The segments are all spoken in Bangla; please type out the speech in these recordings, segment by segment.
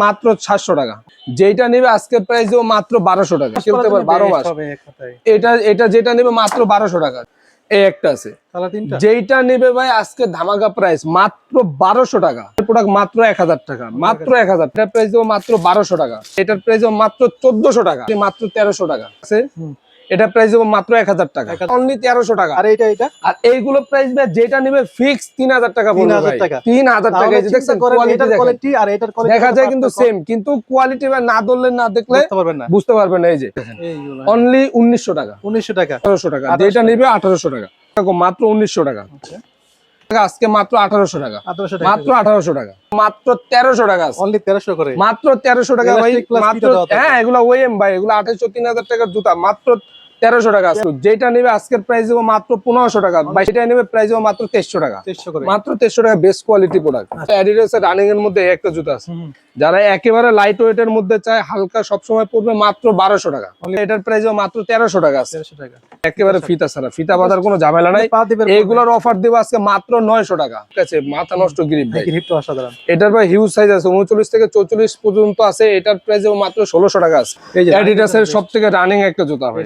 মাত্র 700 টাকা। যেটা নেবে আজকের প্রাইসও মাত্র 1200 টাকা। খেলতে পারবে 12 মাস। এটা যেটা নেবে মাত্র 1200 টাকা। এই একটা আছে যেটা নেবে ভাই আজকে ধামাকা প্রাইস মাত্র 1200 টাকা। প্রোডাক্ট মাত্র 1000 টাকা, মাত্র 1000। এটার প্রাইস দেবো মাত্র 1200 টাকা। এটার প্রাইস দেবো মাত্র 1400 টাকা, মাত্র 1300 টাকা আছে। এটা প্রাইস দেবো মাত্র 1000 টাকা, অনলি 1300 টাকা। আর এটা আর এইগুলো প্রাইস ভাই যেটা নিবে ফিক্স 3000 টাকা পড়বে ভাই। 3000 টাকা। এই যে দেখছেন কোয়ালিটি আর এটার কোয়ালিটি দেখা যায় কিন্তু সেম, কিন্তু কোয়ালিটি ভাই না ধরলে না দেখলে বুঝতে পারবেন না। এই যে অনলি 1900 টাকা, 1900 টাকা, 1800 টাকা। যেটা নিবে 1800 টাকা, মাত্র 1900 টাকা। আজকে মাত্র 1800 টাকা, মাত্র 1800 টাকা, মাত্র 1300 টাকা, অনলি 1300 করে, মাত্র 1300 টাকা ভাই। মাত্র হ্যাঁ এগুলা ওএম ভাই, এগুলা 2800 3000 টাকার জুতা, মাত্র 1300 টাকা। যেটা নেবে আজকের প্রাইস দেবো মাত্র 1500 টাকা, সেটা নেবে প্রাইস দেবো মাত্র 2300 টাকা, মাত্র 2300 টাকা। Best quality product. অ্যাডিডাস এর রানিং এর মধ্যে একটা জুতা আছে, যারা একেবারে লাইট ওয়েট এর মধ্যে চায়, হালকা সবসময় পড়বে, মাত্র 1200 টাকা। এটার প্রাইস মাত্র 1300 টাকা আছে, একেবারে ফিতা ছাড়া, ফিতা বাঁধার কোনো ঝামেলা নাই। এইগুলোর অফার দেবো আজকে মাত্র 900 টাকা। ঠিক আছে, মাথা নষ্ট গ্রিপ ভাই, গ্রিপটা অসাধারণ। এটার ভাই হিউজ সাইজ আছে, 39 থেকে 44 পর্যন্ত আছে। এটার প্রাইস মাত্র 1600 টাকা আছে। অ্যাডিডাস এর সবথেকে রানিং একটা জুতা ভাই,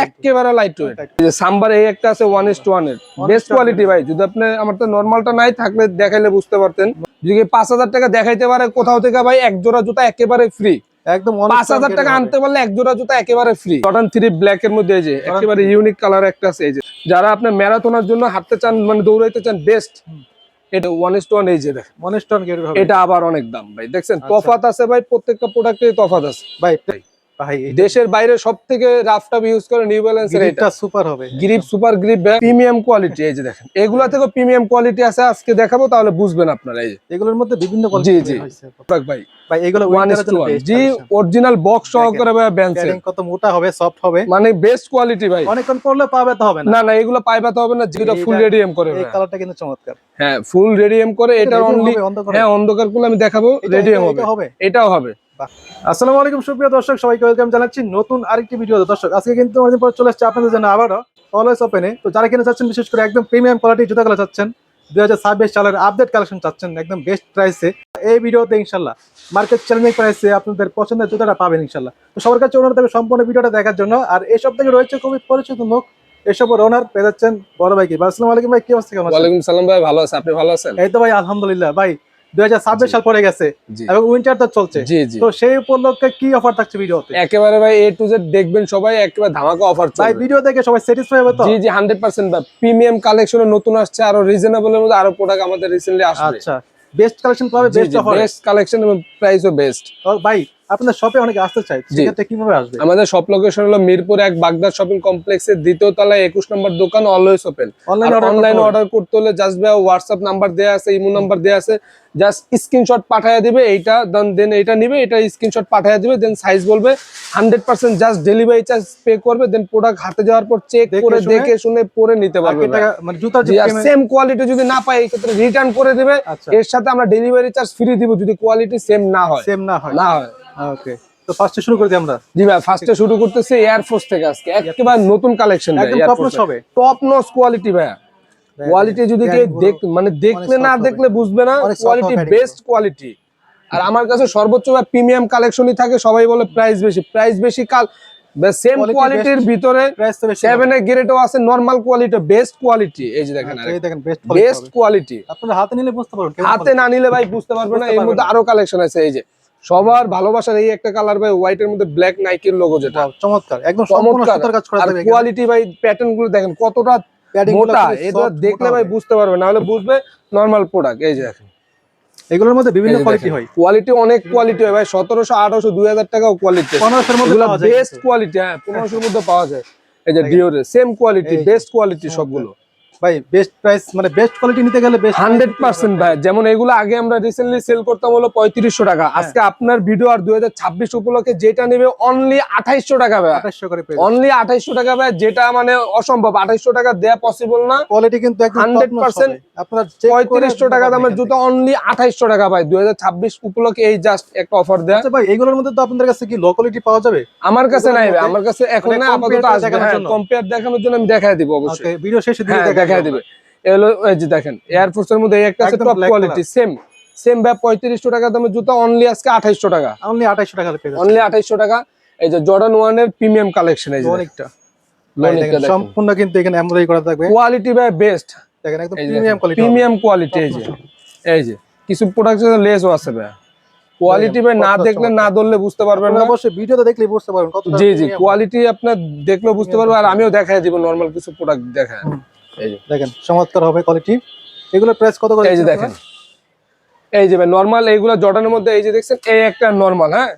একেবারে লাইট ওয়েট। সাম্বার এই একটা আছে 1:1 এর, বেস্ট কোয়ালিটি ভাই। যদি আপনি আমার তো নরমালটা নাই থাকলে দেখাইলে বুঝতে পারতেন। যদি 5000 টাকা দেখাইতে পারে কোথাও থেকে ভাই, এক জোড়া জুতা একেবারে ফ্রি। একদম 5000 টাকা আনতে পারলে এক জোড়া জুতা একেবারে ফ্রি। জর্ডান 3 ব্ল্যাক এর মধ্যে, এই যে একেবারে ইউনিক কালার একটা আছে। এই যে যারা আপনি ম্যারাথনের জন্য হাঁটতে চান, মানে দৌড়াইতে চান, বেস্ট এটা 1:1। এই যে দেখেন 1:1, এটা আবার অনেক দাম ভাই। দেখছেন তফাৎ আছে ভাই, প্রত্যেকটা প্রোডাক্টে তফাৎ আছে ভাই। দেশের বাইরে সবথেকে রাফ টাফ ইউজ করে নিউ ব্যালেন্স এর, এটা সুপার হবে, grip super grip, premium quality. এই যে দেখেন এগুলা থেকে প্রিমিয়াম কোয়ালিটি আছে, আজকে দেখাবো, তাহলে বুঝবেন আপনারা। এই যে এগুলোর মধ্যে বিভিন্ন কোয়ালিটি হইছে ভাই। ভাই এগুলো 1:1 জি অরিজিনাল বক্স সহকারে ভাই। ব্যান্সের কত মোটা হবে, সফট হবে, মানে বেস্ট কোয়ালিটি ভাই। অনেকক্ষণ পরলে পাবে তো হবে না, না এগুলো পাইবা তো হবে না। যেটা ফুল রেডিয়াম করে, এই কালারটা কিন্তু চমৎকার। হ্যাঁ ফুল রেডিয়াম করে, এটা অনলি হ্যাঁ অন্ধকার গুলো আমি দেখাবো, রেডিয়াম হবে, এটাও হবে। আসসালামু আলাইকুম সুপ্রিয় দর্শক, সবাইকে ওয়েলকাম জানাচ্ছি নতুন আরেকটি ভিডিও। দর্শক আজকে কিন্তু অনেকদিন পর চলে আসছে আপনাদের জন্য আবারও অলওয়েজ ওপেনে। তো যারা কিনে চাচ্ছেন, বিশেষ করে একদম প্রিমিয়াম কোয়ালিটির জুতাগুলো চাচ্ছেন, 2026 সালের আপডেট কালেকশন চাচ্ছেন একদম বেস্ট প্রাইসে, এই ভিডিওতে ইনশাল্লাহ মার্কেট চ্যালেঞ্জিং প্রাইসে আপনাদের পছন্দের জুতাটা পাবেন ইনশাল্লাহ। তো সবার কাছে অনুরোধ থাকবে সম্পূর্ণ ভিডিওটা দেখার জন্য। আর এসব থেকে রয়েছে খুবই পরিচিত মুখ, এসব ওনার পেয়ে যাচ্ছেন বড় ভাই। কি আসসালামু আলাইকুম ভাই, কি অবস্থা? ওয়ালাইকুম সালাম ভাই, ভালো আছে, আপনি ভালো আছেন? এই তো ভাই আলহামদুলিল্লাহ। ভাই 2026 সাল পড়ে গেছে এবং উইন্টার তো চলছে, তো সেই উপলক্ষে কি অফার থাকছে ভিডিওতে? একেবারে ভাই এ টু জেড দেখবেন সবাই, একেবারে ধামাকা অফার চলবে ভাই। ভিডিও দেখে সবাই স্যাটিসফাই হবে তো? জি জি 100% ভাই। প্রিমিয়াম কালেকশন নতুন আসছে, আরো রিজনেবল এর মধ্যে আরো প্রোডাক্ট আমাদের রিসেন্টলি আসবে। আচ্ছা বেস্ট কালেকশন পাবে, বেস্ট অফার, বেস্ট কালেকশন এবং প্রাইসও বেস্ট। ভাই আপনাদের শপে অনেকে আসতে চায়, সেক্ষেত্রে কিভাবে আসবে? আমাদের শপ লোকেশন হলো মিরপুর 1 বাগদা শপিং কমপ্লেক্সের 2য় তলায় 21 নম্বর দোকান, অলওয়েজ ওপেন। অনলাইন অর্ডার করতে হলে জাস্ট ভাই হোয়াটসঅ্যাপ নাম্বার দেয়া আছে, ইমো নাম্বার দেয়া আছে, জাস্ট স্ক্রিনশট পাঠিয়ে দিবে, এইটা দেন এটা নিবে, এটা স্ক্রিনশট পাঠিয়ে দিবে, দেন সাইজ বলবে, 100% জাস্ট ডেলিভারি চার্জ পে করবে, দেন প্রোডাক্ট হাতে যাওয়ার পর চেক করে দেখে শুনে পরে নিতে পারবে। মানে জুতা সেম কোয়ালিটি যদি না পায়, এই ক্ষেত্রে রিটার্ন করে দিবে, এর সাথে আমরা ডেলিভারি চার্জ ফ্রি দিব যদি কোয়ালিটি সেম না হয়। ওকে, তো ফার্স্টে শুরু করে দিই আমরা। জি ভাই ফার্স্টে শুরু করতেছি এয়ারফোর্স থেকে। আজকে একেবারে নতুন কালেকশন ভাই, এয়ারফোর্স হবে টপ নচ কোয়ালিটি ভাই। কোয়ালিটি যদি মানে দেখলে না দেখলে বুঝবে না, কোয়ালিটি বেস্ট কোয়ালিটি। আর আমার কাছে সর্বোচ্চ প্রিমিয়াম কালেকশনই থাকে। সবাই বলে প্রাইস বেশি কাল সেম কোয়ালিটির ভিতরে 7 এর গ্রেডও আছে, নরমাল কোয়ালিটি, বেস্ট কোয়ালিটি। এই যে দেখেন বেস্ট কোয়ালিটি। আপনারা হাতে নিলে বুঝতে পারবেন, হাতে না নিলে ভাই বুঝতে পারবেন না। এর মধ্যে আরো কালেকশন আছে। এই যে সবার ভালোবাসার এই একটা কালার ভাই, হোয়াইট এর মধ্যে ব্ল্যাক নাইকের লোগো, যেটা চমৎকার, একদম চমৎকার কাজ করা যাবে। কোয়ালিটি ভাই প্যাটার্ন গুলো দেখেন কতটা মোটা, এটা দেখলে ভাই বুঝতে পারবে, না হলে বুঝবে নরমাল প্রোডাক্ট। এই যে দেখেন এগুলোর মধ্যে বিভিন্ন কোয়ালিটি হয়, কোয়ালিটি অনেক কোয়ালিটি হয় ভাই। 1700 1800 2000 টাকাও কোয়ালিটি, 1500 এর মধ্যে পাওয়া যায়, বেস্ট কোয়ালিটি। হ্যাঁ 1500 এর মধ্যে পাওয়া যায়। এই যে ডিওরের সেম কোয়ালিটি, বেস্ট কোয়ালিটি সবগুলো ভাই। বেস্ট প্রাইস মানে বেস্ট কোয়ালিটি নিতে গেলে 100% ভাই। যেমন এগুলো আগে আমরা রিসেন্টলি সেল করতাম হলো 3500 টাকা, আজকে আপনার ভিডিও আর 2026 উপলক্ষে যেটা নেবে অনলি 2800 টাকা ভাই, 2800 করে পেয়ে, অনলি 2800 টাকা ভাই। যেটা মানে অসম্ভব, 2800 টাকা দেয়া পসিবল না। কোয়ালিটি কিন্তু একদম 100%। আপনারা 3500 টাকা দামের জুতা অনলি 2800 টাকা ভাই, 2026 উপলক্ষে এই জাস্ট একটা অফার দেয়া। আচ্ছা ভাই এগুলোর মধ্যে তো আপনাদের কাছে কি লো কোয়ালিটি পাওয়া যাবে? আমার কাছে নাই ভাই, আমার কাছে এখন না, আপাতত আসবে। হ্যাঁ কম্পেয়ার দেখানোর জন্য আমি দেখায় দিব অবশ্যই, ভিডিও শেষে দিয়ে দেখায় দিব। এলো এই যে দেখেন এয়ারফোর্স এর মধ্যে একটা আছে টপ কোয়ালিটি, সেম সেম ভাই 3500 টাকা দামের জুতা অনলি আজকে 2800 টাকা, অনলি 2800 টাকা পেয়ে যাচ্ছে, অনলি 2800 টাকা। এই যে জর্ডান 1 এর প্রিমিয়াম কালেকশন, এই যে অনেকটা সম্পূর্ণ কিন্তু এখানে এমব্রয়ডারি করা থাকবে, কোয়ালিটি ভাই বেস্ট, দেখেন একদম প্রিমিয়াম কোয়ালিটি, প্রিমিয়াম কোয়ালিটি। এই যে কিছু প্রোডাক্ট লেসও আছে ভাই, কোয়ালিটি ভাই না দেখলে না ধরলে বুঝতে পারবেন না, অবশ্যই ভিডিওতে দেখলেই বুঝতে পারবেন কতটা। জি জি, কোয়ালিটি আপনার দেখলেও বুঝতে পারবেন, আর আমিও দেখাই দিব নরমাল কিছু প্রোডাক্ট দেখায়। এই যে দেখেন চমৎকার হবে কোয়ালিটি, এগুলোর প্রাইস কত করে? এই যে দেখেন, এই যে ভাই নরমাল এইগুলা জর্ডানের মধ্যে, এই যে দেখছেন এই একটা নরমাল, হ্যাঁ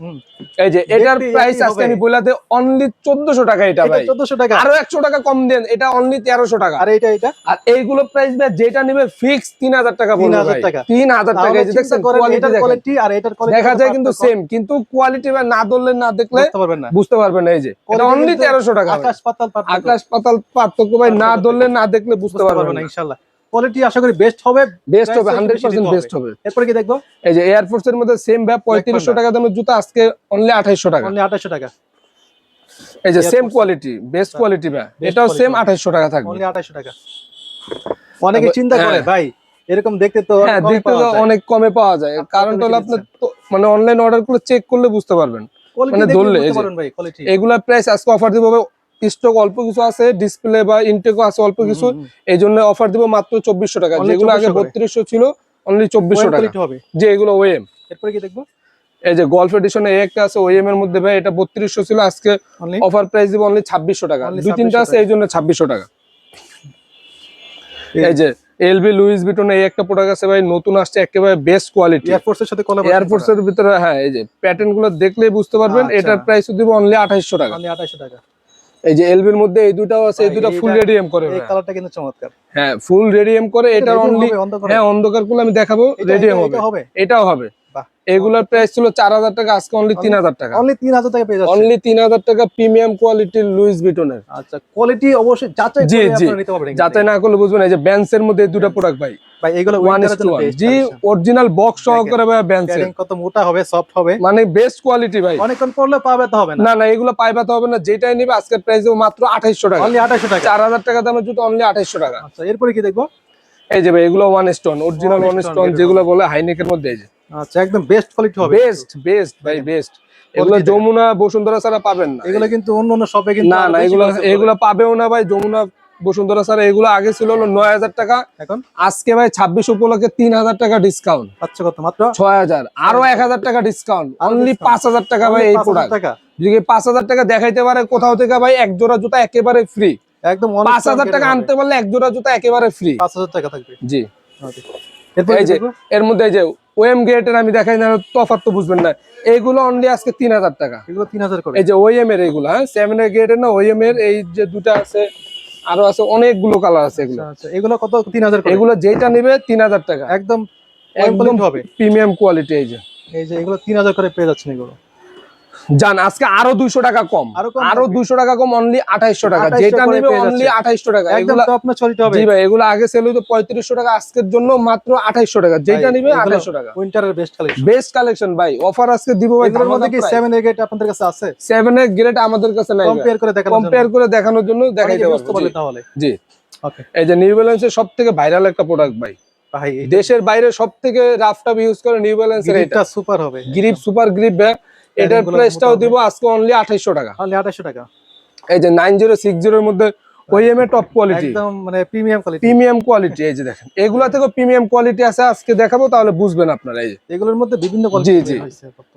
এই যে এটার প্রাইস আজকে আমি বলে দেই অনলি 1400 টাকা। এটা ভাই 1400 টাকা, আরো 100 টাকা কম দেন, এটা অনলি 1300 টাকা। আর এটা আর এইগুলো প্রাইস ভাই যেটা নিবে ফিক্স 3000 টাকা পড়বে ভাই, 3000 টাকা। এই যে দেখছেন কোয়ালিটি আর এটার কোয়ালিটি দেখা যায় কিন্তু সেম, কিন্তু কোয়ালিটি ভাই না ধরলে না দেখলে বুঝতে পারবেন না। এই যে এটা অনলি 1300 টাকা, আকাশ পাতাল পার্থক্য ভাই, না ধরলে না দেখলে বুঝতে পারবেন না। ইনশাআল্লাহ কোয়ালিটি আশা করি বেস্ট হবে, 100% বেস্ট হবে। এরপর কি দেখবো? এই যে এয়ার ফোর্স এর মধ্যে সেম ভাই 3500 টাকা দামের জুতা আজকে অনলি 2800 টাকা, অনলি 2800 টাকা। এই যে সেম কোয়ালিটি, বেস্ট কোয়ালিটি ভাই, এটাও সেম 2800 টাকা থাকবে, অনলি 2800 টাকা। অনেকে চিন্তা করে ভাই এরকম দেখতে তো অনেক কমে পাওয়া যায়, কারণটা হলো আপনার মানে অনলাইন অর্ডার করে চেক করলে বুঝতে পারবেন, মানে ধরলে এগুলা প্রাইস আজকে অফার দিব, স্টক অল্প কিছু আছে, ডিসপ্লে বা ইনটেকও আছে অল্প কিছু, এই জন্য অফার দিব মাত্র 2400 টাকা, যেগুলো আগে 3200 ছিল অনলি 2400 টাকা হবে, যে এগুলো ওএম। এরপর কি দেখবো? এই যে গলফ এডিশনে একটা আছে ওএম এর মধ্যে ভাই, এটা 3200 ছিল, আজকে অফার প্রাইস দিব অনলি 2600 টাকা, দুই তিনটা আছে এই জন্য 2600 টাকা। এই যে এলবি লুইস ভিটন এই একটা প্রোডাক্ট আছে ভাই, নতুন আসছে, একেবারে বেস্ট কোয়ালিটি, এয়ারফোর্স এর সাথে কোলাবরেশন, এয়ারফোর্স এর ভিতরে, হ্যাঁ এই যে প্যাটার্ন গুলো দেখলেই বুঝতে পারবেন। এটার প্রাইস দিব অনলি 2800 টাকা, অনলি 2800 টাকা। এই যে এলবির মধ্যে এই দুটাও আছে, এই দুটো ফুল রেডিয়াম করে, এই কালারটা কিন্তু চমৎকার, হ্যাঁ ফুল রেডিয়াম করে, এটা অনলি, হ্যাঁ অন্ধকার গুলো আমি দেখাবো, রেডিয়াম হবে, এটাও হবে। এগুলোর প্রাইস ছিল 4000 টাকা, আজকে অনলি 3000 টাকা, অনলি 3000 টাকা পেয়ে যাচ্ছে, অনলি 3000 টাকা প্রিমিয়াম কোয়ালিটির লুইস ভিটনের। আচ্ছা কোয়ালিটি অবশ্যই যাচাই করে আপনারা নিতে পারবেন, যাচাই না করলে বুঝবেন। এই যে বেন্স এর মধ্যে এই দুটো প্রোডাক্ট ভাই, ভাই এগুলো উইন্টারের জন্য বেস্ট, জি অরিজিনাল বক্স সহকারে ভাই, বেন্স এর কত মোটা হবে, সফট হবে, মানে বেস্ট কোয়ালিটি ভাই, অনেকক্ষণ পরলে পা ব্যথা হবে না, না না এগুলো পায়ে ব্যথা হবে না, যেটাই নিবে আজকের প্রাইস মাত্র 2800 টাকা, অনলি 2800 টাকা, 4000 টাকা দামের জুতো অনলি 2800 টাকা। আচ্ছা এরপরে কি দেখবো? এই যে ভাই এগুলো one stone, original one stone যেগুলো বলে হাইনেকের মধ্যে, এই যে আচ্ছা একদম বেস্ট কোয়ালিটি হবে, বেস্ট ভাই বেস্ট। এগুলো যমুনা বসুন্ধরা ছাড়া পাবেন না, এগুলো কিন্তু অন্য শপে কিন্তু না না এগুলো পাবেও না ভাই, যমুনা বসুন্ধরা ছাড়া। এগুলো আগে ছিল হলো 9000 টাকা, এখন আজকে ভাই 26 উপলক্ষে 3000 টাকা ডিসকাউন্ট, আচ্ছা কত মাত্র 6000, আরো 1000 টাকা ডিসকাউন্ট, অনলি 5000 টাকা ভাই। এই প্রোডাক্ট যদি 5000 টাকা দেখাইতে পারে কোথাও থেকে ভাই, এক জোড়া জুতা একেবারে ফ্রি, একদম 5000 টাকা আনতে পারলে এক জোড়া জুতা একেবারে ফ্রি, 5000 টাকা থাকবে, জি। এই যে এর মধ্যে এই যে ওএম গ্রেডের আমি দেখাই না, তফাৎ তো বুঝবেন না, এইগুলো অনলি আজকে 3000 টাকা, এগুলো 3000 করে। এই যে ওএম এর এইগুলো, হ্যাঁ 7 এর গ্রেডের না, ওএম এর এই যে দুটো আছে, আরো আছে অনেকগুলো কালার আছে, এগুলো আচ্ছা এগুলো কত? 3000 করে, এগুলো যেটা নেবে 3000 টাকা, একদম একদম হবে প্রিমিয়াম কোয়ালিটি। এই যে এগুলো 3000 করে পেয়ে যাচ্ছেন এগুলো, জান আজকে আরো 200 টাকা কম, আরো 200 টাকা কম, অনলি 2800 টাকা, যেটা নেবে অনলি 2800 টাকা। একদম টপ নচ কোয়ালিটি হবে, জি ভাই এগুলো আগে সেল হতো 3500 টাকা, আজকের জন্য মাত্র 2800 টাকা, যেটা নেবে 2800 টাকা। উইন্টারের বেস্ট কালেকশন ভাই, অফার আজকে দিব ভাই। এর মধ্যে কি 7 এর গ্রেড আপনাদের কাছে আছে? 7 এর গ্রেড আমাদের কাছে নাই, কম্পেয়ার করে দেখানোর জন্য দেখাইতে পারবো তাহলে, জি ওকে। এই যে নিউ ব্যালেন্সের সবথেকে ভাইরাল একটা প্রোডাক্ট ভাই, দেশের বাইরে সবথেকে রাফ টাফ ইউজ করে নিউ ব্যালেন্সের, এটা সুপার হবে, গ্রিপ সুপার গ্রিপ ভাই। এটার প্রাইসটাও দিব আজকে অনলি 2800 টাকা, অনলি 2800 টাকা। এই যে 9060 এর মধ্যে ওএম এর টপ কোয়ালিটি, একদম মানে প্রিমিয়াম কোয়ালিটি। এই যে দেখেন এগুলা থেকে প্রিমিয়াম কোয়ালিটি আছে, আজকে দেখাবো তাহলে বুঝবেন আপনারা। এই যে এগুলোর মধ্যে বিভিন্ন কোয়ালিটি, জি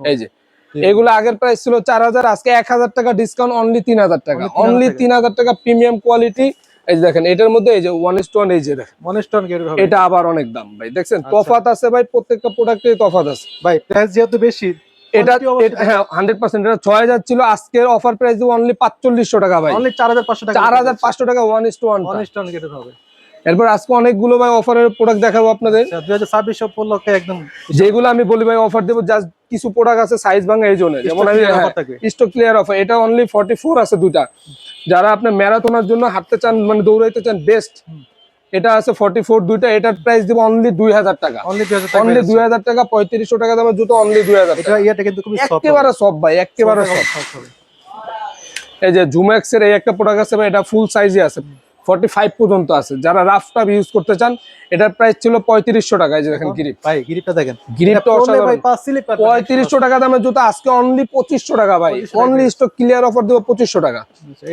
এই যে এগুলো আগের প্রাইস ছিল 4000, আজকে 1000 টাকা ডিসকাউন্ট, অনলি 3000 টাকা, অনলি 3000 টাকা প্রিমিয়াম কোয়ালিটি। এই যে দেখেন এটার মধ্যে এই যে 1:1, এই যে দেখেন 1:1 গ্রেড হবে, এটা আবার অনেক দাম ভাই, দেখছেন তফাৎ আছে ভাই, প্রত্যেকটা প্রোডাক্টেই তফাৎ আছে ভাই। প্রাইস যেহেতু বেশি, এটা হ্যাঁ 100%, এটা 6000 ছিল, আজকের অফার প্রাইস দিব অনলি 4500 টাকা ভাই, অনলি 4500 টাকা, 4500 টাকা 1:1 গ্রেড হবে। এরপর আজকে অনেকগুলো ভাই অফারের প্রোডাক্ট দেখাবো আপনাদের, 2026 উপলক্ষে একদম, যেগুলো আমি বলি ভাই অফার দেবো, জাস্ট কিছু প্রোডাক্ট আছে সাইজ ভাঙা, এই জন্য যেমন আমি স্টক ক্লিয়ার অফার, এটা অনলি 44 আছে দুটা, যারা আপনি ম্যারাথনের জন্য হাঁটতে চান, মানে দৌড়াইতে চান, বেস্ট এটা আছে 44 দুইটা, এটার প্রাইস দিব অনলি 2000 টাকা, অনলি 2000 টাকা। 3500 টাকা দামের জুতো অনলি 2000 টাকা, এটা কিন্তু খুবই সফট, একেবারে সফট ভাই, একেবারে সফট হবে। এই যে জুমেক্স এর এই একটা প্রোডাক্ট আছে ভাই, এটা ফুল সাইজে আছে, 45 পর্যন্ত আছে। যারা রাফ টাফ ইউজ করতে চান এটার প্রাইস ছিল 3500 টাকা। এই যে দেখেন গ্রিপ, ভাই গ্রিপটা দেখেন, গ্রিপটা অসাধারণ। ভাই 5 স্লিপ 3500 টাকা দামের জুতা আজকে অনলি 2500 টাকা ভাই, অনলি স্টক ক্লিয়ার অফার দেব 2500 টাকা।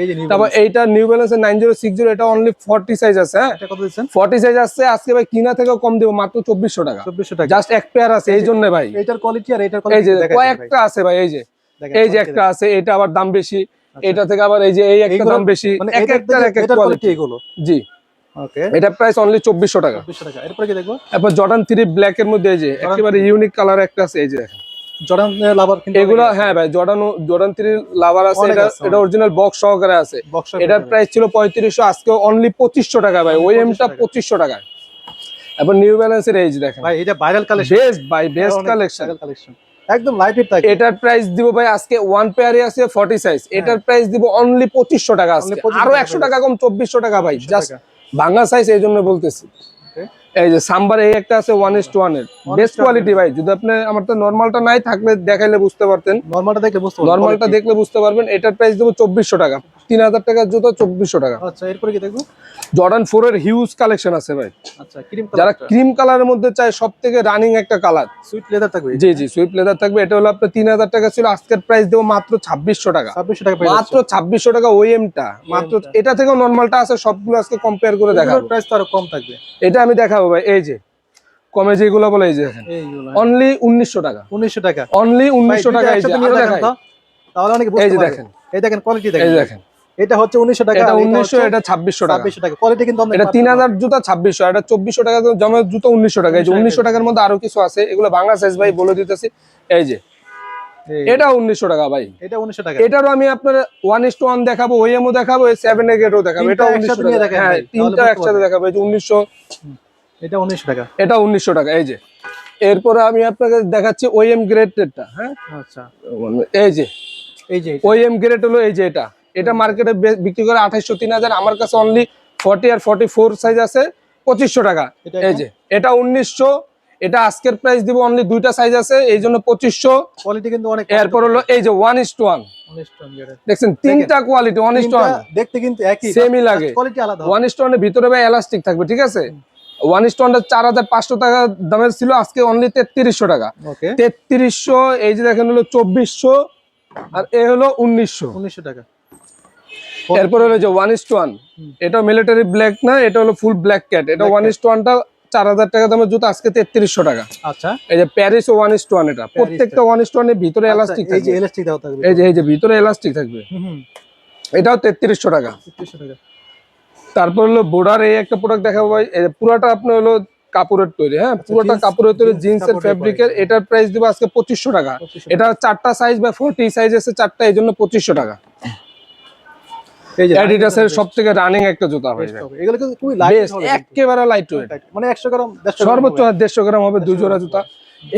এই যে নিউ তারপর এইটা নিউ ব্যালেন্স 9060 এটা অনলি 40 সাইজ আছে। হ্যাঁ এটা কত দিচ্ছেন? 40 সাইজ আছে আজকে ভাই কিনা থেকেও কম দেব মাত্র 2400 টাকা। 2400 টাকা, জাস্ট এক পেয়ার আছে এই জন্য ভাই। এটার কোয়ালিটি আর এটার এই কোয়ালিটি যে দেখাই কয়েকটা আছে ভাই, এই যে এই যে একটা আছে, এটা আবার দাম বেশি, এটা থেকে আবার এই যে এই একটা দাম বেশি, মানে এক একটা এক এক এটার কোয়ালিটি কোয়ালিটি। এগুলো। জি ওকে, এটা প্রাইস অনলি 2400 টাকা। 2400 টাকা। এরপর কি দেখবো? তারপর জর্ডান 3 ব্ল্যাক এর মধ্যে এই যে একেবারে ইউনিক কালার একটা আছে, এই যে দেখেন জর্ডান লাভার কিন্তু এগুলো। হ্যাঁ ভাই জর্ডান 3 লাভার আছে, এটা অরিজিনাল বক্স সহকারে আছে। এটার প্রাইস ছিল 3500, আজকে অনলি 2500 টাকা ভাই, ওএমটা 2500 টাকা। এখন নিউ ব্যালেন্সের এই যে দেখেন ভাই, এটা ভাইরাল কালেকশন, বেস্ট ভাই, বেস্ট কালেকশন। একদম লাইট ওয়েট থাকে। এটার প্রাইস দিব ভাই আজকে ওয়ান পেয়ারে আছে 40 সাইজ, এটার প্রাইস দিব অনলি 2500 টাকা আজকে, আরো 100 টাকা কম 2400 টাকা ভাই, জাস্ট ভাঙা সাইজ এই জন্য বলতেছি। এই যে সাম্বার এই একটা আছে 1:1 এর বেস্ট কোয়ালিটি ভাই। যদি আপনি আমার তো নরমালটা নাই থাকলে দেখাইলে বুঝতে পারতেন, নরমালটা দেখলে বুঝতে পারবেন, নরমালটা দেখলে বুঝতে পারবেন। এটার প্রাইস দেব 2400 টাকা, 3000 টাকার জুতো 2400 টাকা। আচ্ছা, এরপর কি দেখবো? জর্ডান 4 এর হিউজ কালেকশন আছে ভাই। আচ্ছা, ক্রিম যারা কালার, ক্রিম কালারের মধ্যে চায় সবথেকে রানিং একটা কালার, সুইট লেদার থাকবে। জি জি সুইপ লেদার থাকবে। এটা হলো আপনার 3000 টাকা ছিল, আজকের প্রাইস দেব মাত্র 2600 টাকা। 2600 টাকা পেয়ে মাত্র 2600 টাকা ওএমটা মাত্র। এটা থেকেও নরমালটা আছে, সবগুলো আজকে কম্পেয়ার করে দেখাবো। প্রাইস তো আরো কম থাকবে। এটা আমি দেখাবো ভাই, এই যে কমে যেগুলো বলে এই যে দেখেন এইগুলো অনলি 1900 টাকা, 1900 টাকা, অনলি 1900 টাকা। এই যে আরো দেখাই, তাহলে অনেকে এই বুঝতে যে পারবে। দেখেন, এই দেখেন কোয়ালিটি এই দেখেন, যে দেখেন এটা হচ্ছে 1900 টাকা, এটা 1900, এটা 2600 টাকা। 2600 টাকা কোয়ালিটি কিন্তু অনেক। এটা 3000 জুতা 2600, এটা 2400 টাকা জমের জুতা 1900 টাকা। এই যে 1900 টাকার মধ্যে আরো কিছু আছে, এগুলো বাংলা সাইজ ভাই বলে দিতেছি। এই যে এটা 1900 টাকা ভাই, এটা 1900 টাকা। এটারও আমি আপনার 1:1 দেখাবো, ওএমও দেখাবো, 7 এ গেটও দেখাবো। এটা 1900 টাকা। হ্যাঁ তিনটা একসাথে দেখাবো। এই যে 1900, এটা 1900 টাকা, এটা 1900 টাকা। এই যে এরপরে আমি আপনাকে দেখাচ্ছি ওএম গ্রেডেরটা। হ্যাঁ আচ্ছা, এই যে এই যে ওএম গ্রেড হলো এই যে এটা মার্কেটে বিক্রি করে 2800 3000, আমার কাছে অনলি 40 আর 44 সাইজ আছে 2500 টাকা। এই যে এটা 1900, এটা আজকের প্রাইস দিব অনলি, দুইটা সাইজ আছে এই জন্য 2500। কোয়ালিটি কিন্তু অনেক। এরপর হলো এই যে 1:1, দেখছেন তিনটা কোয়ালিটি 1:1 দেখতে কিন্তু একই, সেমই লাগে। কোয়ালিটি আলাদা। 1:1 এর ভিতরে ভাই এলাস্টিক থাকবে, ঠিক আছে। 1:1 4500 টাকা দামের ছিল, আজকে অনলি 3300 টাকা। ওকে, 3300। এই যে দেখেন হলো 2400, আর এ হলো 1900 টাকা। এরপর হলো যে 1:1, এটা মিলিটারি ব্ল্যাক না, এটা হলো ফুল ব্ল্যাক ক্যাট। এটা 1:1টা 4000 টাকা দামের জুতো, আজকে 3300 টাকা। আচ্ছা, এই যে প্যারিস ও 1:1, এটা প্রত্যেকটা 1:1 এর ভিতরে এলাস্টিক এই যে থাকবে। এলাস্টিক দাও থাকবে, এই যে ভিতরে এলাস্টিক থাকবে। এটাও 3300 টাকা। 3300 টাকা। তারপর হলো বোর্ডার এই একটা প্রোডাক্ট দেখাবো ভাই, পুরাটা আপনার হলো কাপড়ের তৈরি। হ্যাঁ পুরোটা কাপড়ের তৈরি, জিন্সের ফেব্রিকের। এটার প্রাইস দিব আজকে 2500 টাকা। এটা চারটা সাইজ বা 40 সাইজ আছে চারটা, এই জন্য 2500 টাকা। এই যে অ্যাডিডাসের সবথেকে রানিং একটা জুতা ভাই, এগুলো কিন্তু খুবই লাইট হবে, একেবারে লাইট ওয়েট, মানে 100 গ্রাম 150 সর্বোচ্চ 150 গ্রাম হবে, দুই জোড়া জুতা।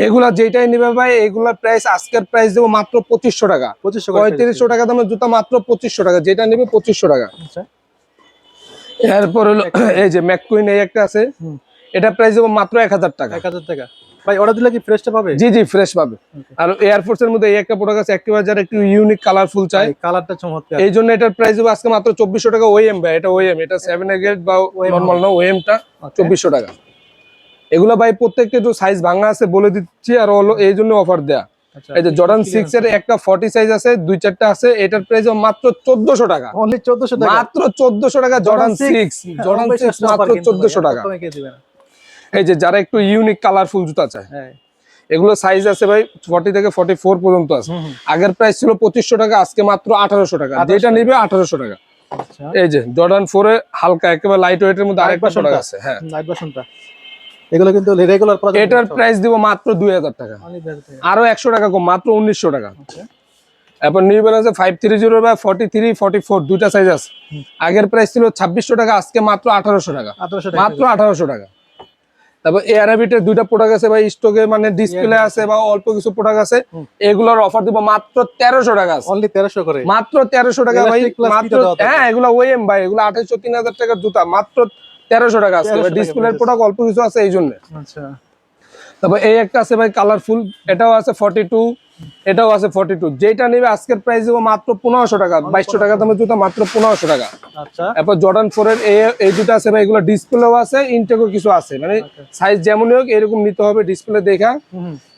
এগুলা যেটাই নিবে ভাই, এগুলা প্রাইস আজকের প্রাইস দেবো মাত্র 2500 টাকা। 3500 টাকা দামের জুতা মাত্র 2500 টাকা, যেটা নিবে 2500 টাকা। এরপর হলো এই যে ম্যাককুইন এই একটা আছে, এটা প্রাইস দেবো মাত্র 1000 টাকা। 1000 টাকা ভাই। অর্ডার দিলে কি ফ্রেশটা পাবে? জি জি ফ্রেশ পাবে। আর এয়ারফোর্স এর মধ্যে এই একটা প্রোডাক্ট আছে, একেবারে যারা একটু ইউনিক কালারফুল চাই, কালারটা চমৎকার, এই জন্য এটার প্রাইস দেবো আজকে মাত্র 2400 টাকা। ওএম ভাই, এটা ওএম, এটা 7 এর গ্রেড বা নরমাল না, ওএমটা 2400 টাকা। এগুলো ভাই প্রত্যেকটা একটু সাইজ ভাঙা আছে বলে দিচ্ছি, আর হলো এই জন্য অফার দেয়া। এই যে জর্ডান 6 এর একটা 40 সাইজ আছে, দুই চারটা আছে, এটার প্রাইস মাত্র 1400 টাকা। অনলি 1400 টাকা, মাত্র 1400 টাকা। জর্ডান 6 মাত্র 1400 টাকা। এই যে যারা একটু ইউনিক কালারফুল জুতা চায়, এগুলো সাইজ আছে ভাই 40 থেকে 44 পর্যন্ত আছে। আগের প্রাইস ছিল 2500 টাকা, আজকে মাত্র 1800 টাকা। যেটা নিবে 1800 টাকা। এই যে জর্ডান 4 এ হালকা একেবারে লাইট ওয়েটের মধ্যে আরেকটা প্রোডাক্ট আছে। হ্যাঁ নাইট ভার্সনটা, এগুলো কিন্তু রেগুলার প্রোডাক্ট। এটার প্রাইস দিব মাত্র 2000 টাকা, আরো 100 টাকা কম, মাত্র 1900 টাকা। এখন নিউ ব্যালেন্সে 530 বা 43 44 দুইটা সাইজ আছে। আগের প্রাইস ছিল 2600 টাকা, আজকে মাত্র 1800 টাকা, মাত্র 1800 টাকা। তারপর এয়ারবিটের দুইটা প্রোডাক্ট আছে ভাই স্টকে, মানে ডিসপ্লে আছে বা অল্প কিছু প্রোডাক্ট আছে, এগুলোর অফার দিব মাত্র 1300 টাকা। অনলি 1300 করে, মাত্র 1300 টাকা ভাই, মাত্র। হ্যাঁ এগুলো ওএম ভাই, এগুলো 2800 3000 টাকার জুতা, মাত্র 1300 টাকা আছে। ডিসপ্লের প্রোডাক্ট অল্প কিছু আছে এই জন্য। আচ্ছা তারপর এই একটা আছে ভাই কালারফুল, এটাও আছে 42, এটাও আছে 42। যেটা নেবে আজকের প্রাইস দেবো মাত্র 1500 টাকা, 2200 টাকা দামের জুতা মাত্র 1500 টাকা। আচ্ছা, এরপর জর্ডান 4 এর এই দুটো আছে ভাই, এগুলো ডিসপ্লেও আছে, ইনটেকও কিছু আছে, মানে সাইজ যেমনই হোক এরকম নিতে হবে ডিসপ্লে দেখা।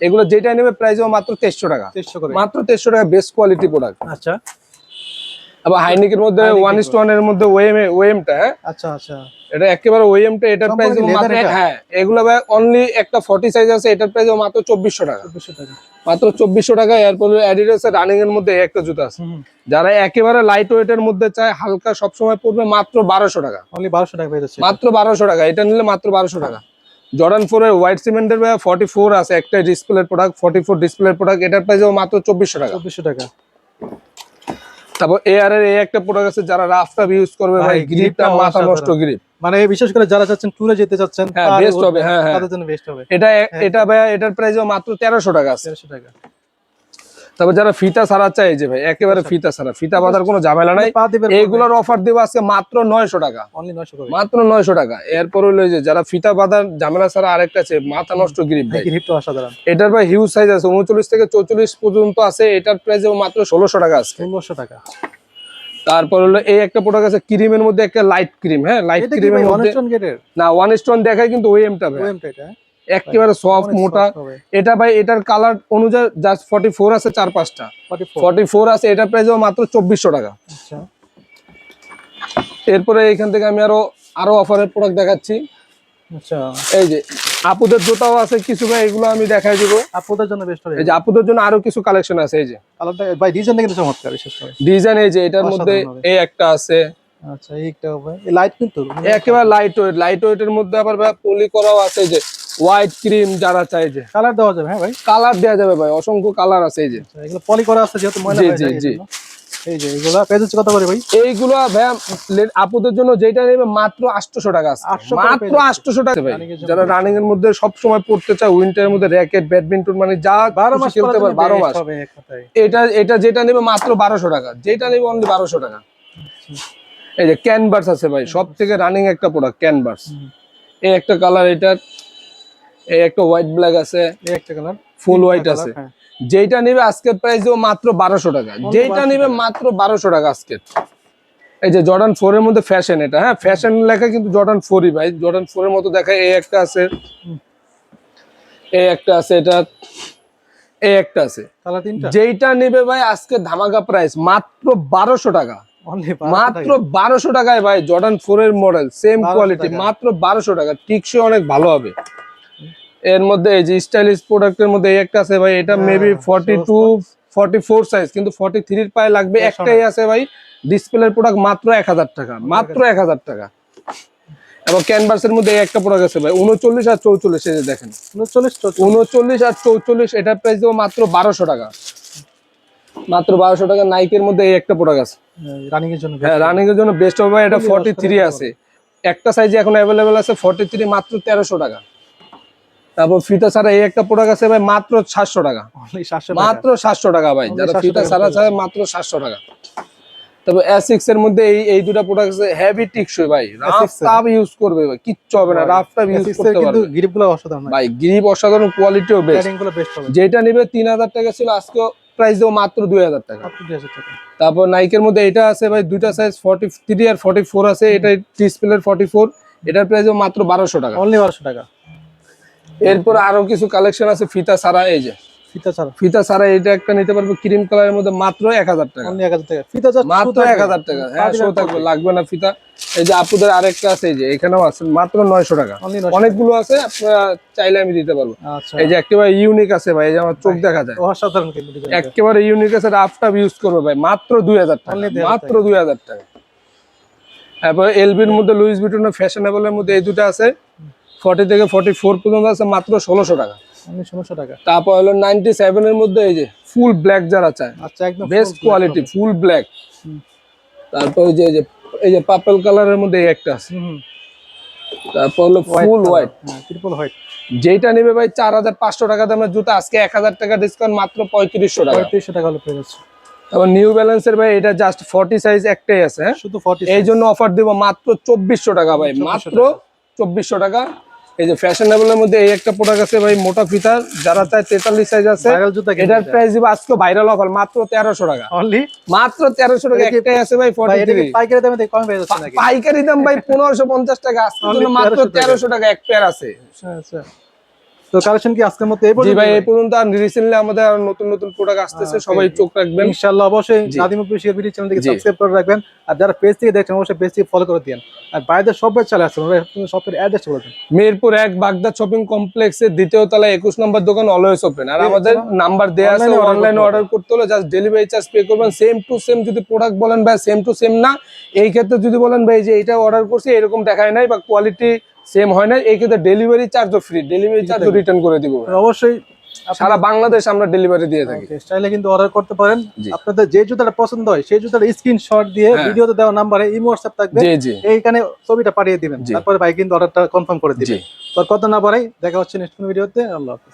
এগুলো যেটা নেবে প্রাইস দেবো মাত্র 2300 টাকা, 2300 করে, মাত্র 2300 টাকা, বেস্ট কোয়ালিটি প্রোডাক্ট। আচ্ছা। আবার হাইনিকের মধ্যে 1:1 এর মধ্যে ওএমটা, হ্যাঁ আচ্ছা আচ্ছা, এটা একেবারে ওএমটা, এটার প্রাইস সম্পূর্ণ মাত্র, leather এটা? হ্যাঁ এগুলো ভাই অনলি একটা 40 সাইজ আছে, এটার প্রাইস মাত্র 2400 টাকা, 2400 টাকা। মাত্র 2400 টাকা। এরপর অ্যাডিডাস এর রানিং এর মধ্যে এই একটা জুতা আছে, যারা একেবারে লাইট ওয়েটের মধ্যে চায়, হালকা সবসময় পড়বে, মাত্র 1200 টাকা, অনলি 1200 টাকা পেয়ে যাচ্ছে, মাত্র 1200 টাকা। এটা নিলে মাত্র 1200 টাকা। জর্ডান 4 এর হোয়াইট সিমেন্টের 44 আছে, একটা ডিসপ্লের প্রোডাক্ট, 44 ডিসপ্লের প্রোডাক্ট, এটার প্রাইস মাত্র 2400 টাকা। 2400 টাকা। তারপর এআর এর এই একটা প্রোডাক্ট আছে, যারা রাফটা ইউজ করবে ভাই, গ্রিপটা মাথা নষ্ট গ্রিপ, মানে বিশেষ করে যারা চাচ্ছেন ট্যুরে যেতে চাচ্ছেন, হ্যাঁ বেস্ট হবে, হ্যাঁ হ্যাঁ তাদের জন্য বেস্ট হবে। এটা ভাই, এটার প্রাইস মাত্র 1300 টাকা আছে। 1300 টাকা। তারপর যারা ফিতা ছাড়া চাই, যে ভাই একেবারে ফিতা ছাড়া, ফিতা বাঁধার কোনো ঝামেলা নাই, এইগুলোর অফার দেবো আজকে মাত্র 900 টাকা, অনলি 900 করে, মাত্র 900 টাকা। এরপর হলো যে যারা ফিতা বাঁধার ঝামেলা ছাড়া আরেকটা আছে, মাথা নষ্ট গ্রিপ ভাই, গ্রিপটা অসাধারণ। এটার ভাই হিউজ সাইজ আছে, 39 থেকে 44 পর্যন্ত আছে, এটার প্রাইস মাত্র 1600 টাকা আছে, 1600 টাকা। তারপর হলো এই একটা প্রোডাক্ট আছে ক্রিমের মধ্যে, একটা লাইট ক্রিম, হ্যাঁ লাইট ক্রিমের মধ্যে, না 1:1 দেখায় কিন্তু ওএমটা ভাই একেবারে সফট মোটা। এটা ভাই এটার কালার অনুযায়ী জাস্ট 44 আছে, 4-5টা 44 আছে, এটার প্রাইস মাত্র 2400 টাকা। আচ্ছা, এরপরে এইখান থেকে আমি আরো অফারের প্রোডাক্ট দেখাচ্ছি। আচ্ছা, এই যে আপুদের জুতাও আছে কিছু ভাই, এগুলো আমি দেখাই দিব আপুদের জন্য বেস্ট হবে। এই যে আপুদের জন্য আরো কিছু কালেকশন আছে, এই যে কালারটা ভাই ডিজাইনটা কিন্তু চমৎকার, বিশেষ করে ডিজাইন, এই যে এটার মধ্যে এই একটা আছে, আচ্ছা এইটা ভাই এই লাইট কিন্তু একেবারে লাইট ওয়েটের মধ্যে, আবার ভাই পলি করাও আছে, এই যে হোয়াইট ক্রিম যারা চাই, যে কালার দেওয়া যাবে। হ্যাঁ ভাই, কালার দেওয়া যাবে ভাই, অসংখ্য কালার আছে, এই যে এগুলো পলি করা আছে, যেহেতু ময়লা হয়ে যায়। জি। এই যে এগুলা পেজ কত করে ভাই? এইগুলো ভাই আপুদের জন্য যেটা নেবে মাত্র 800 টাকা আছে, মাত্র 800 টাকা ভাই। যারা রানিং এর মধ্যে সব সময় পড়তে চায়, উইন্টারের মধ্যে র্যাকেট, ব্যাডমিন্টন, মানে যা 12 মাস খেলতে পারে 12 মাস, হবে এক কথায়। এটা যেটা নেবে মাত্র 1200 টাকা, যেটা নেবে অনলি 1200 টাকা। এই যে ক্যানভাস আছে ভাই, সব থেকে রানিং একটা প্রোডাক্ট ক্যানভাস, এই একটা কালার, এটার এই একটা হোয়াইট ব্ল্যাক আছে, এই একটা কালার ফুল হোয়াইট আছে, যেটা নিবে আজকের প্রাইস দেবো মাত্র 1200 টাকা, যেটা নিবে মাত্র 1200 টাকা আজকের। এই যে জর্ডান 4 এর মধ্যে ফ্যাশন, এটা হ্যাঁ ফ্যাশন লেখা কিন্তু জর্ডান 4ই ভাই, জর্ডান 4 এর মতো দেখায়। এই একটা আছে, এই একটা আছে, এটা এই একটা আছে, কালার তিনটা। যেটা নিবে ভাই আজকে ধামাকা প্রাইস মাত্র 1200 টাকা, মাত্র 1200 টাকায় ভাই। জর্ডান 4 এর মডেল, সেম কোয়ালিটি, মাত্র 1200 টাকা, টিকসই অনেক ভালো হবে। এর মধ্যে এই যে স্টাইলিশ প্রোডাক্টের মধ্যে এই একটা আছে ভাই, এটা মেবি 42-44 সাইজ, কিন্তু 43 এর পায়ে লাগবে, একটাই আছে ভাই ডিসপ্লের প্রোডাক্ট, মাত্র 1000 টাকা, মাত্র 1000 টাকা। এবং ক্যানভাসের মধ্যে এই একটা প্রোডাক্ট আছে ভাই 39 আর 44, এই যে দেখেন 39 আর 44, এটার প্রাইস দেবো মাত্র 1200 টাকা, মাত্র 1200 টাকা। নাইকের মধ্যে এই একটা প্রোডাক্ট আছে রানিং এর জন্য, হ্যাঁ রানিং এর জন্য বেস্ট হবে, এটা 43 আছে, একটা সাইজে এখন অ্যাভেলেবেল আছে 43, মাত্র 1300 টাকা। তারপর ফিতা ছাড়া এই একটা প্রোডাক্ট আছে ভাই, মাত্র 700 টাকা, মাত্র 700 টাকা ভাই, যারা ফিতা ছাড়া চায় মাত্র 700 টাকা। তারপর S6 এর মধ্যে এই দুটো প্রোডাক্ট আছে, হেভি টিকসই ভাই, রাফ ইউজ করবে ভাই, কিচ্ছু হবে না, রাফটা ইউজ করতে পারবে, কিন্তু গ্রিপগুলো অসাধারণ ভাই, গ্রিপ অসাধারণ, কোয়ালিটিও বেস্ট, যেটা নিবে 3000 টাকা ছিল, আজকে প্রাইস দেবো মাত্র 2000 টাকা। তারপর নাইকের মধ্যে এটা আছে ভাই, দুইটা সাইজ 43 আর 44 আছে, এটা ডিসপ্লের 44, এটার প্রাইস দেবো মাত্র 1200 টাকা, অনলি 1200 টাকা। এরপর আরো কিছু কালেকশন আছে ফিতা ছাড়া, এই যে ফিতা ছাড়া এটা একটা নিতে পারবো ক্রিম কালারের মধ্যে, মাত্র 1000 টাকা, মাত্র 1000 টাকা, হ্যাঁ শো থাকবে, লাগবে না ফিতা। এই যে আপুদের আরেকটা আছে, এই যে এখানেও আছে, মাত্র 900 টাকা, অনেকগুলো আছে, আপনারা চাইলে আমি দিতে পারবো। এই যে একেবারে ইউনিক আছে ভাই, এই যে আমার চোখ দেখা যায়, একেবারে ইউনিক আছে, রাফটা ইউজ করবে ভাই, মাত্র 2000 টাকা, মাত্র 2000 টাকা। তারপর এলবির মধ্যে লুইস ভিটনের ফ্যাশনেবলের মধ্যে এই দুটো আছে, 40 থেকে 44 পর্যন্ত আছে, মাত্র 1600 টাকা, 1600 টাকা। তারপর হলো 97 এর মধ্যে এই যে ফুল ব্ল্যাক যারা চায়, আচ্ছা একদম বেস্ট কোয়ালিটি ফুল ব্ল্যাক। তারপর এই যে পার্পল কালারের মধ্যে এই একটা আছে, তারপর হলো ফুল হোয়াইট, ট্রিপল হোয়াইট, যেটা নেবে ভাই 4500 টাকা দামের জুতা, আজকে 1000 টাকা ডিসকাউন্ট, মাত্র 3500 টাকা, 3500 টাকা হলে পেয়ে যাচ্ছে। তারপর নিউ ব্যালেন্সের ভাই এটা জাস্ট 40 সাইজ একটাই আছে, হ্যাঁ শুধু 40, এই জন্য অফার দেব মাত্র 2400 টাকা ভাই, মাত্র 2400 টাকা। এই যে ফ্যাশনেবলের মধ্যে এই একটা প্রোডাক্ট আছে ভাই, মোটা ফিতার, যারা চায় 43 সাইজ আছে। ভাইরাল জুতা কিন্তু এটার এটা। প্রাইস দিব আজকে ভাইরাল অফার মাত্র 1300 টাকা। অনলি মাত্র 1300 টাকা এটা কি- একটাই আছে ভাই ভাই এটা কি 43। পাইকারি দামে থেকে কম পেয়ে যাচ্ছে নাকি? পাইকারি দাম ভাই 1550 টাকা, আজকের Only জন্য মাত্র 1300 টাকা এক পেয়ার আছে। আচ্ছা তো কালেকশন কি আজকের মতো এই জি পর্যন্ত? ভাই এই পর্যন্ত, আর রিসেন্টলি আমাদের আর নতুন নতুন প্রোডাক্ট আসতেছে, Okay. সবাই চোখ রাখবেন। ইনশাআল্লাহ অবশ্যই জি। নাদিম অফিসিয়াল ভিডিও চ্যানেলটিকে জি। সাবস্ক্রাইব করে রাখবেন, আর যারা পেজ থেকে দেখছেন অবশ্যই পেজ থেকে ফলো করে দিন। আর বাইরের সবাই চলে আসছে, ওরা শপের অ্যাড্রেস বলে দিন। মিরপুর 1 বাগদা শপিং কমপ্লেক্সের দ্বিতীয় তলায় 21 নম্বর দোকান, অলওয়েজ ওপেন। আর এই আমাদের এছাড়া নাম্বার দেয়া আছে, online এ order অনলাইনে করতে অর্ডার করতে হলে জাস্ট ডেলিভারি চার্জ পে করবেন। সেম টু সেম যদি প্রোডাক্ট বলেন ভাই, সেম টু সেম না। এই ক্ষেত্রে যদি বলেন ভাই যে এটা অর্ডার করছি এরকম দেখায় নাই বা কোয়ালিটি সেম হয় না, এই ক্ষেত্রে ডেলিভারি চার্জও ফ্রি, ডেলিভারি চার্জও রিটার্ন করে দিব। অবশ্যই সারা বাংলাদেশ আমরা ডেলিভারি দিয়ে থাকি। স্টাইলে কিন্তু অর্ডার করতে পারেন। জি। আপনাদের যে জুতাটা পছন্দ হয় সেই জুতার স্ক্রিনশট দিয়ে হ্যাঁ। ভিডিওতে দেওয়া নাম্বারে ইমো হোয়াটসঅ্যাপ থাকবে, জি জি এইখানে ছবিটা পাঠিয়ে দিবেন, জি। তারপরে ভাই কিন্তু অর্ডারটা কনফার্ম করে দিবেন। জি। তো আর কথা না বাড়াই, দেখা হচ্ছে নেক্সট ভিডিওতে। আল্লাহ হাফেজ।